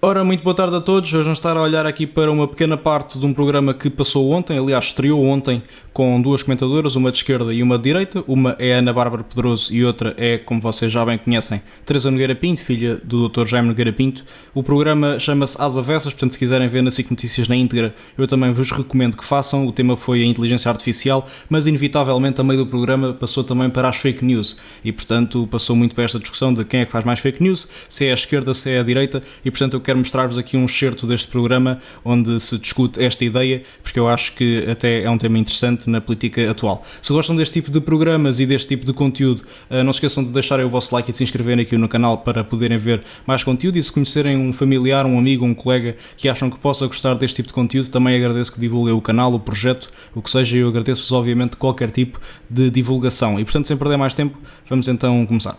Ora, muito boa tarde a todos. Hoje vamos estar a olhar aqui para uma pequena parte de um programa que passou ontem, aliás, estreou ontem, com duas comentadoras, uma de esquerda e uma de direita. Uma é a Ana Bárbara Pedroso e outra é, como vocês já bem conhecem, Teresa Nogueira Pinto, filha do Dr. Jaime Nogueira Pinto. O programa chama-se Às Avessas, portanto, se quiserem ver na SIC Notícias na íntegra, eu também vos recomendo que façam. O tema foi a inteligência artificial, mas inevitavelmente, a meio do programa, passou também para as fake news. E, portanto, passou muito para esta discussão de quem é que faz mais fake news, se é a esquerda, se é a direita, e, portanto, eu quero mostrar-vos aqui um excerto deste programa onde se discute esta ideia, porque eu acho que até é um tema interessante na política atual. Se gostam deste tipo de programas e deste tipo de conteúdo, não se esqueçam de deixarem o vosso like e de se inscreverem aqui no canal para poderem ver mais conteúdo, e se conhecerem um familiar, um amigo, um colega que acham que possa gostar deste tipo de conteúdo, também agradeço que divulguem o canal, o projeto, o que seja. Eu agradeço-vos obviamente qualquer tipo de divulgação. E, portanto, sem perder mais tempo, vamos então começar.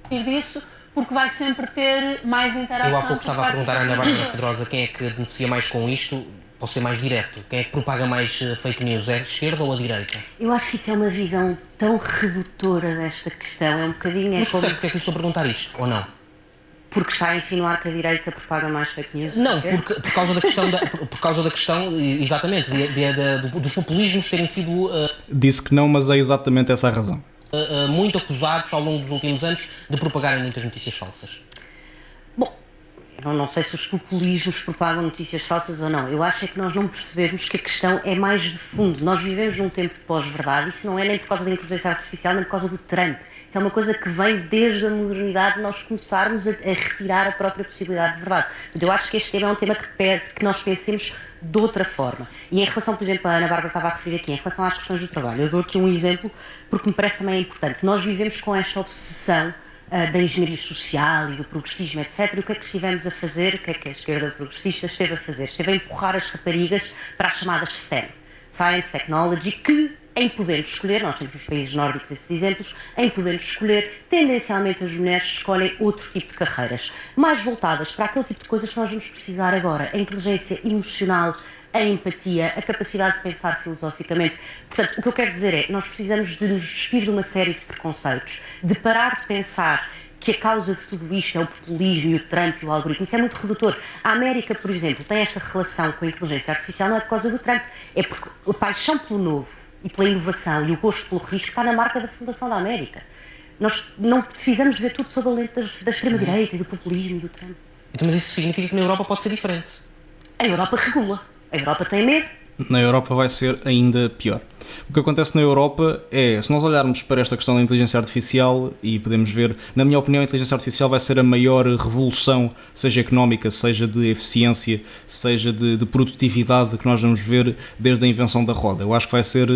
Disso, porque vai sempre ter mais interação. Eu há pouco estava a perguntar à Ana Bárbara Pedrosa quem é que beneficia mais com isto. Posso ser mais direto, quem é que propaga mais fake news, é a esquerda ou a direita? Eu acho que isso é uma visão tão redutora desta questão, é um bocadinho... Mas percebe porque é que lhe estou a perguntar isto, ou não? Porque está a insinuar que a direita propaga mais fake news? Não, por causa da questão, exatamente, dos populismos terem sido... Disse que não, mas é exatamente essa a razão. Muito acusados ao longo dos últimos anos de propagarem muitas notícias falsas. Bom, eu não sei se os populismos propagam notícias falsas ou não. Eu acho é que nós não percebemos que a questão é mais de fundo. Nós vivemos num tempo de pós-verdade. Isso não é nem por causa da inteligência artificial, nem por causa do Trump. Isso é uma coisa que vem desde a modernidade, nós começarmos a retirar a própria possibilidade de verdade. Portanto, eu acho que este tema é um tema que pede que nós pensemos de outra forma. E em relação, por exemplo, a Ana Bárbara estava a referir aqui, em relação às questões do trabalho, eu dou aqui um exemplo porque me parece também importante. Nós vivemos com esta obsessão da engenharia social e do progressismo, etc. E o que é que estivemos a fazer, o que é que a esquerda progressista esteve a fazer? Esteve a empurrar as raparigas para as chamadas STEM, Science, Technology, que, em podendo escolher, nós temos nos países nórdicos esses exemplos, em podendo escolher, tendencialmente as mulheres escolhem outro tipo de carreiras, mais voltadas para aquele tipo de coisas que nós vamos precisar agora, a inteligência emocional, a empatia, a capacidade de pensar filosoficamente. Portanto, o que eu quero dizer é, nós precisamos de nos despir de uma série de preconceitos, de parar de pensar que a causa de tudo isto é o populismo e o Trump e o algoritmo. Isso é muito redutor. A América, por exemplo, tem esta relação com a inteligência artificial não é por causa do Trump, é porque a paixão pelo novo e pela inovação e o gosto pelo risco está na marca da fundação da América. Nós não precisamos de ver tudo sob a lente da extrema-direita e do populismo e do Trump. Então, mas isso significa que na Europa pode ser diferente? A Europa regula. A Europa tem medo. Na Europa vai ser ainda pior. O que acontece na Europa é, se nós olharmos para esta questão da inteligência artificial, e podemos ver, na minha opinião, a inteligência artificial vai ser a maior revolução, seja económica, seja de eficiência, seja de produtividade, que nós vamos ver desde a invenção da roda. Eu acho que vai ser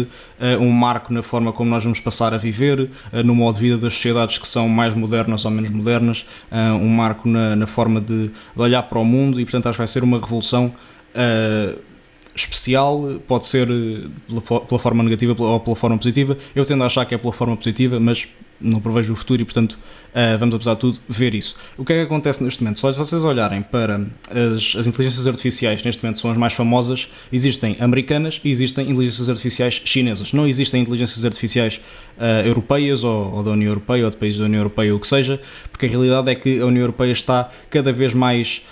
um marco na forma como nós vamos passar a viver, no modo de vida das sociedades que são mais modernas ou menos modernas, um marco na forma de olhar para o mundo, e, portanto, acho que vai ser uma revolução especial. Pode ser pela forma negativa ou pela forma positiva. Eu tendo a achar que é pela forma positiva, mas não prevejo o futuro e, portanto, vamos, apesar de tudo, ver isso. O que é que acontece neste momento? Se vocês olharem para as inteligências artificiais, neste momento são as mais famosas, existem americanas e existem inteligências artificiais chinesas. Não existem inteligências artificiais europeias ou da União Europeia ou de países da União Europeia, ou o que seja, porque a realidade é que a União Europeia está cada vez mais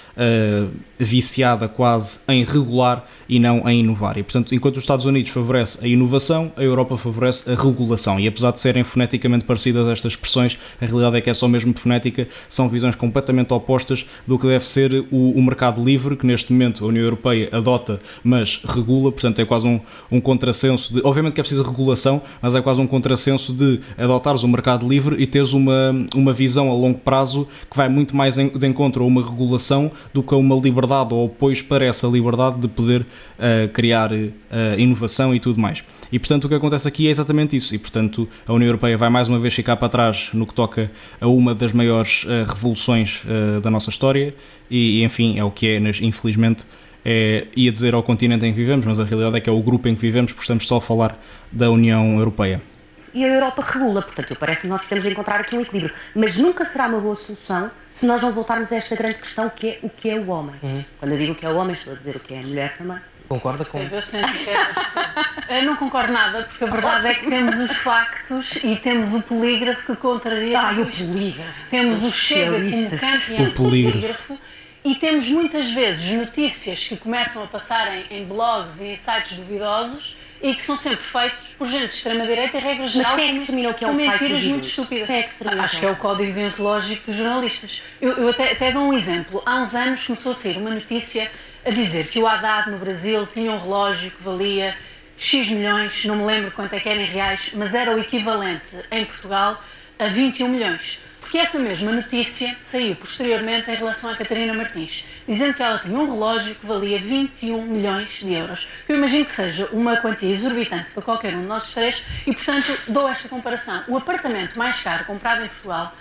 viciada quase em regular e não em inovar. E, portanto, enquanto os Estados Unidos favorece a inovação, a Europa favorece a regulação. E, apesar de serem foneticamente parecidas estas expressões, a realidade é que é só mesmo fonética, são visões completamente opostas do que deve ser o mercado livre, que neste momento a União Europeia adota, mas regula. Portanto, é quase um contrassenso de... Obviamente que é preciso regulação, mas é quase um contrassenso de adotares o mercado livre e teres uma visão a longo prazo que vai muito mais de encontro a uma regulação do que a uma liberdade, ou apoio para essa liberdade de poder criar inovação e tudo mais. E, portanto, o que acontece aqui é exatamente isso. E, portanto, a União Europeia vai mais uma vez ficar para trás no que toca a uma das maiores revoluções da nossa história e, enfim, é o que é, infelizmente. Ia dizer ao continente em que vivemos, mas a realidade é que é o grupo em que vivemos, porque estamos só a falar da União Europeia. E a Europa regula, portanto, parece que nós precisamos encontrar aqui um equilíbrio. Mas nunca será uma boa solução se nós não voltarmos a esta grande questão que é o que é o homem. Quando eu digo o que é o homem, estou a dizer o que é a mulher também. Concorda com... Eu não concordo nada, porque a verdade é que temos os factos e temos o polígrafo que contraria... o polígrafo! Temos o Chega como campeão polígrafo. E temos muitas vezes notícias que começam a passar em blogs e em sites duvidosos e que são sempre feitos por gente de extrema-direita e, regra geral, Mas quem é que determinou que é um site mentiras duvidoso? muito estúpidas. Quem é que determinou? Acho que é o código deontológico dos jornalistas. Eu até dou um exemplo. Há uns anos começou a sair uma notícia a dizer que o Haddad no Brasil tinha um relógio que valia X milhões, não me lembro quanto é que era em reais, mas era o equivalente em Portugal a 21 milhões. Porque essa mesma notícia saiu posteriormente em relação à Catarina Martins, dizendo que ela tinha um relógio que valia 21 milhões de euros. Eu imagino que seja uma quantia exorbitante para qualquer um de nós três e, portanto, dou esta comparação. O apartamento mais caro comprado em Portugal...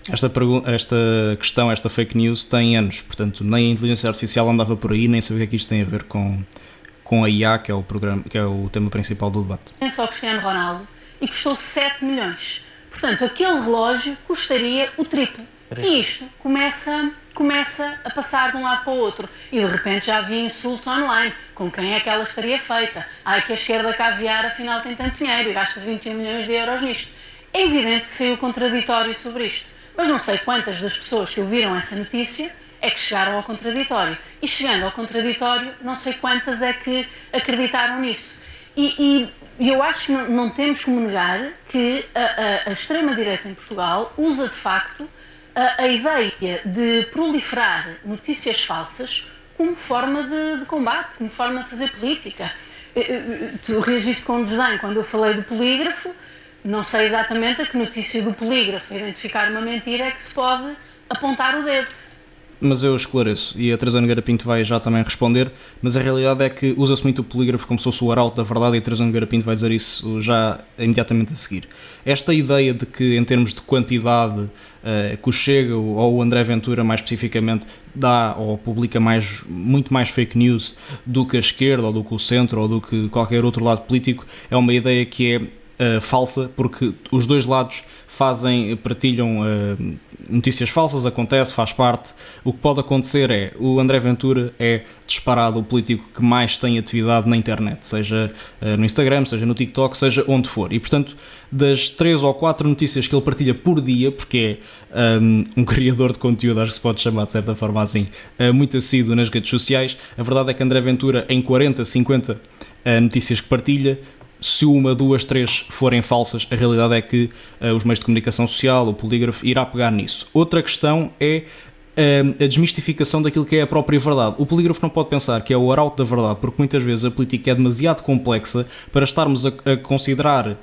Esta questão, esta fake news tem anos, portanto, nem a inteligência artificial andava por aí, nem sabia o que é que isto tem a ver com a IA, que é o tema principal do debate. Tem só o Cristiano Ronaldo e custou 7 milhões. Portanto, aquele relógio custaria o triplo. E isto começa a passar de um lado para o outro. E de repente já havia insultos online. Com quem é que ela estaria feita? Ai, que a esquerda caviar afinal tem tanto dinheiro e gasta 21 milhões de euros nisto. É evidente que saiu contraditório sobre isto. Mas não sei quantas das pessoas que ouviram essa notícia é que chegaram ao contraditório. E chegando ao contraditório, não sei quantas é que acreditaram nisso. E eu acho que não temos como negar que a extrema-direita em Portugal usa de facto a ideia de proliferar notícias falsas como forma de combate, como forma de fazer política. Tu reagiste com desdém quando eu falei do polígrafo. Não sei exatamente a que notícia do polígrafo identificar uma mentira é que se pode apontar o dedo. Mas eu esclareço, e a Teresa Nogueira Pinto vai já também responder, mas a realidade é que usa-se muito o polígrafo como se fosse o arauto da verdade, e a Teresa Nogueira Pinto vai dizer isso já imediatamente a seguir. Esta ideia de que, em termos de quantidade, que o Chega ou o André Ventura, mais especificamente, dá ou publica muito mais fake news do que a esquerda, ou do que o centro, ou do que qualquer outro lado político, é uma ideia que é falsa, porque os dois lados partilham notícias falsas, faz parte. O que pode acontecer é, o André Ventura é disparado o político que mais tem atividade na internet, seja no Instagram, seja no TikTok, seja onde for, e portanto das 3 ou 4 notícias que ele partilha por dia, porque é um criador de conteúdo, acho que se pode chamar de certa forma assim, muito assíduo nas redes sociais, a verdade é que André Ventura em 40, 50 notícias que partilha, se 1, 2, 3 forem falsas, a realidade é que os meios de comunicação social, o polígrafo, irá pegar nisso. Outra questão é a desmistificação daquilo que é a própria verdade. O polígrafo não pode pensar que é o arauto da verdade, porque muitas vezes a política é demasiado complexa para estarmos a considerar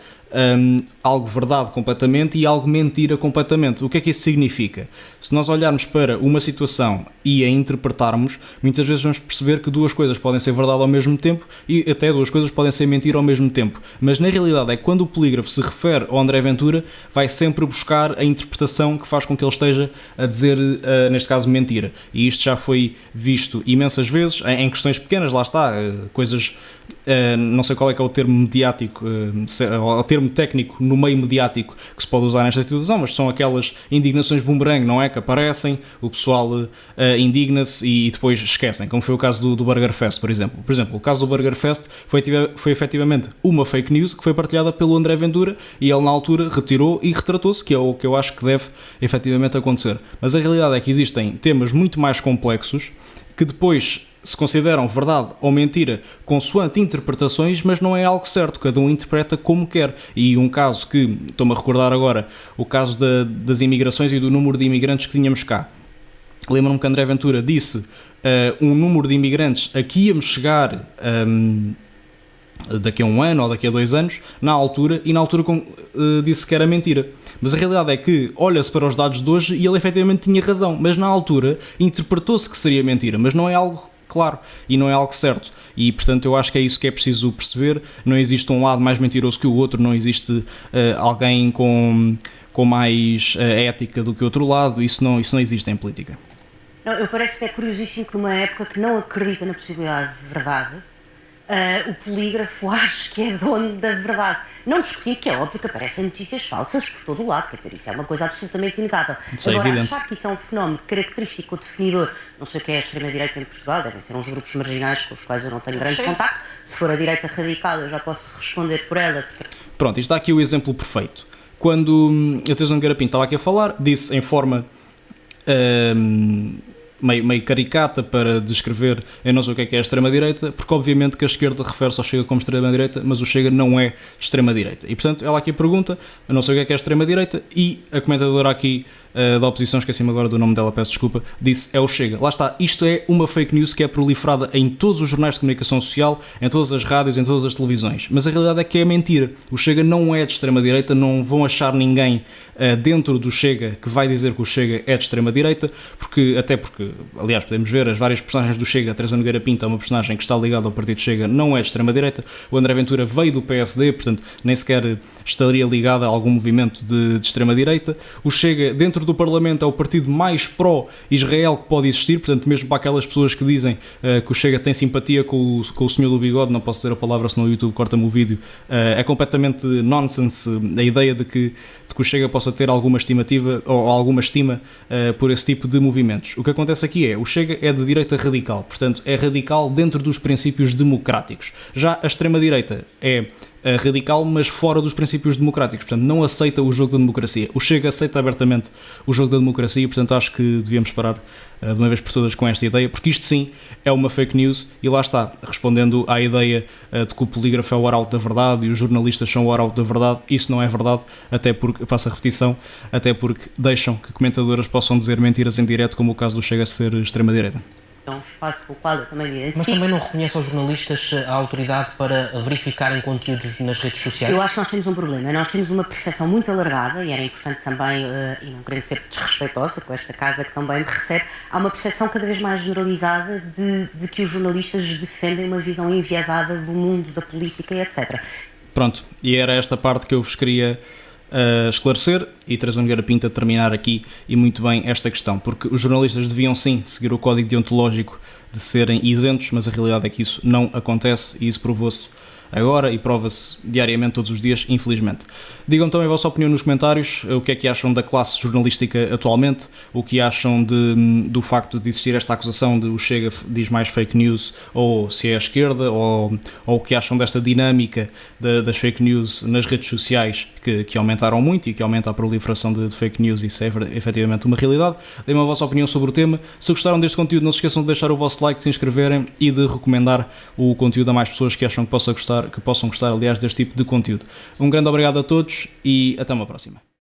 algo verdade completamente e algo mentira completamente. O que é que isso significa? Se nós olharmos para uma situação e a interpretarmos, muitas vezes vamos perceber que duas coisas podem ser verdade ao mesmo tempo e até duas coisas podem ser mentira ao mesmo tempo. Mas na realidade é que quando o polígrafo se refere ao André Ventura, vai sempre buscar a interpretação que faz com que ele esteja a dizer, neste caso, mentira. E isto já foi visto imensas vezes, em questões pequenas, lá está, coisas... não sei qual é que é o termo mediático, o termo técnico no meio mediático que se pode usar nesta situação, mas são aquelas indignações boomerang, não é? Que aparecem, o pessoal indigna-se e depois esquecem, como foi o caso do Burger Fest, por exemplo. Por exemplo, o caso do Burger Fest foi efetivamente uma fake news que foi partilhada pelo André Ventura e ele na altura retirou e retratou-se, que é o que eu acho que deve efetivamente acontecer. Mas a realidade é que existem temas muito mais complexos que depois se consideram verdade ou mentira consoante interpretações, mas não é algo certo, cada um interpreta como quer. E um caso que, estou-me a recordar agora, o caso das imigrações e do número de imigrantes que tínhamos cá. Lembro-me que André Ventura disse um número de imigrantes a que íamos chegar daqui a 1 ano ou daqui a 2 anos, na altura disse que era mentira. Mas a realidade é que olha-se para os dados de hoje e ele efetivamente tinha razão, mas na altura interpretou-se que seria mentira, mas não é algo claro e não é algo certo, e portanto eu acho que é isso que é preciso perceber. Não existe um lado mais mentiroso que o outro, não existe alguém com mais ética do que o outro lado, isso não existe em política. Não, eu parece que é curiosíssimo que numa época que não acredita na possibilidade de verdade, o polígrafo acho que é dono da verdade. Não discutir que é óbvio que aparecem notícias falsas por todo o lado, quer dizer, isso é uma coisa absolutamente inegável. Agora, achar que isso é um fenómeno característico ou definidor, não sei o que é a extrema-direita em Portugal, devem ser uns grupos marginais com os quais eu não tenho grande contacto. Se for a direita radical, eu já posso responder por ela. Pronto, isto está aqui o exemplo perfeito. Quando a Teresa Nogueira Pinto estava aqui a falar, disse em forma meio caricata para descrever eu não sei o que é a extrema-direita, porque obviamente que a esquerda refere-se ao Chega como extrema-direita, mas o Chega não é de extrema-direita. E portanto ela aqui pergunta, eu não sei o que é extrema-direita, e a comentadora aqui da oposição, esqueci-me agora do nome dela, peço desculpa, disse é o Chega. Lá está, isto é uma fake news que é proliferada em todos os jornais de comunicação social, em todas as rádios, em todas as televisões, mas a realidade é que é mentira. O Chega não é de extrema-direita, não vão achar ninguém dentro do Chega que vai dizer que o Chega é de extrema-direita, até porque, aliás, podemos ver as várias personagens do Chega. A Teresa Nogueira Pinto é uma personagem que está ligada ao partido Chega, não é de extrema-direita. O André Ventura veio do PSD, portanto nem sequer estaria ligado a algum movimento de extrema-direita. O Chega, dentro do Parlamento, é o partido mais pró-Israel que pode existir, portanto mesmo para aquelas pessoas que dizem que o Chega tem simpatia com o senhor do bigode, não posso dizer a palavra senão o YouTube corta-me o vídeo, é completamente nonsense a ideia de que o Chega possa ter alguma estimativa ou alguma estima por esse tipo de movimentos. O que acontece aqui é, o Chega é de direita radical, portanto é radical dentro dos princípios democráticos. Já a extrema-direita é radical, mas fora dos princípios democráticos, portanto não aceita o jogo da democracia. O Chega aceita abertamente o jogo da democracia e portanto acho que devíamos parar de uma vez por todas com esta ideia, porque isto sim é uma fake news. E lá está, respondendo à ideia de que o polígrafo é o arauto da verdade e os jornalistas são o arauto da verdade, isso não é verdade, até porque, passo a repetição, até porque deixam que comentadoras possam dizer mentiras em direto, como o caso do Chega a ser extrema-direita. É um espaço com o qual eu também me identifico. Mas também não reconhece aos jornalistas a autoridade para verificarem conteúdos nas redes sociais? Eu acho que nós temos um problema. Nós temos uma percepção muito alargada, e era importante também, e não querendo ser desrespeitosa com esta casa que também me recebe, há uma percepção cada vez mais generalizada de que os jornalistas defendem uma visão enviesada do mundo, da política e etc. Pronto, e era esta parte que eu vos queria esclarecer e Teresa Nogueira Pinto a terminar aqui e muito bem esta questão, porque os jornalistas deviam sim seguir o código deontológico de serem isentos, mas a realidade é que isso não acontece e isso provou-se agora e prova-se diariamente, todos os dias, infelizmente. Digam também a vossa opinião nos comentários, o que é que acham da classe jornalística atualmente, o que acham do facto de existir esta acusação de o Chega diz mais fake news, ou se é a esquerda, ou o que acham desta dinâmica das fake news nas redes sociais, que aumentaram muito e que aumenta a proliferação de fake news. Isso é efetivamente uma realidade. Deem-me a vossa opinião sobre o tema. Se gostaram deste conteúdo, não se esqueçam de deixar o vosso like, de se inscreverem e de recomendar o conteúdo a mais pessoas que acham que possam gostar, aliás, deste tipo de conteúdo. Um grande obrigado a todos e até uma próxima.